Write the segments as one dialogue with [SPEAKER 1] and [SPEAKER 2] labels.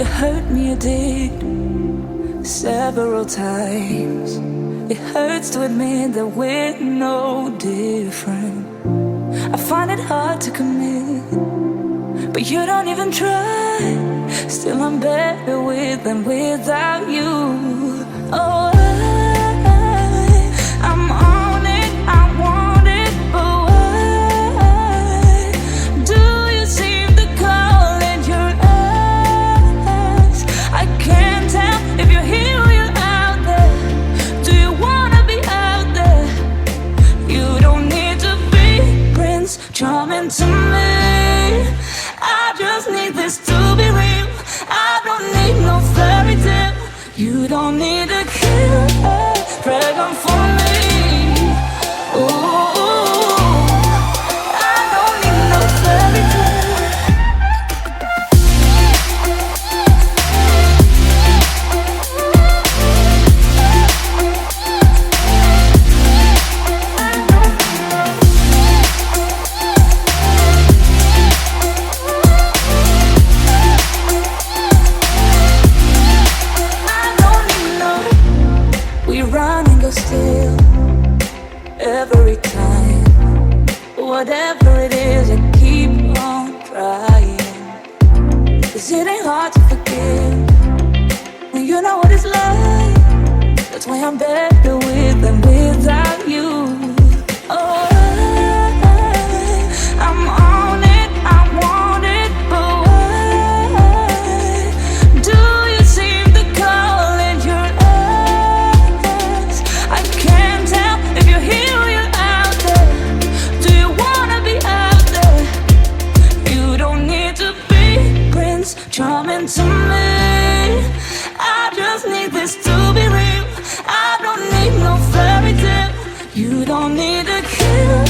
[SPEAKER 1] You hurt me, you did, several times. It hurts to admit that we're no different. I find it hard to commit, but you don't even try. Still I'm better with than without you. Oh, I'm on it, I want it, but why do you seem to call in your eyes? I can't tell if you're here or you're out there. Do you wanna be out there? You don't need to be Prince Charming to me. I just need this to be real. I don't need no fairy tale. You don't need a killer pregnant for me. Ooh, I don't need no fairy tale. Still, every time, whatever it is, I keep on trying. 'Cause it ain't hard to forgive when you know what it's like. That's why I'm better with than without you. Oh, I'm on it, I want it, but why do you seem to call in your eyes? I can't tell if you're here or you're out there. Do you wanna be out there? You don't need to be Prince Charming to me. I just need this to be real. I don't need no fairy tale. You don't need a killer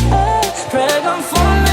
[SPEAKER 1] pregnant for me.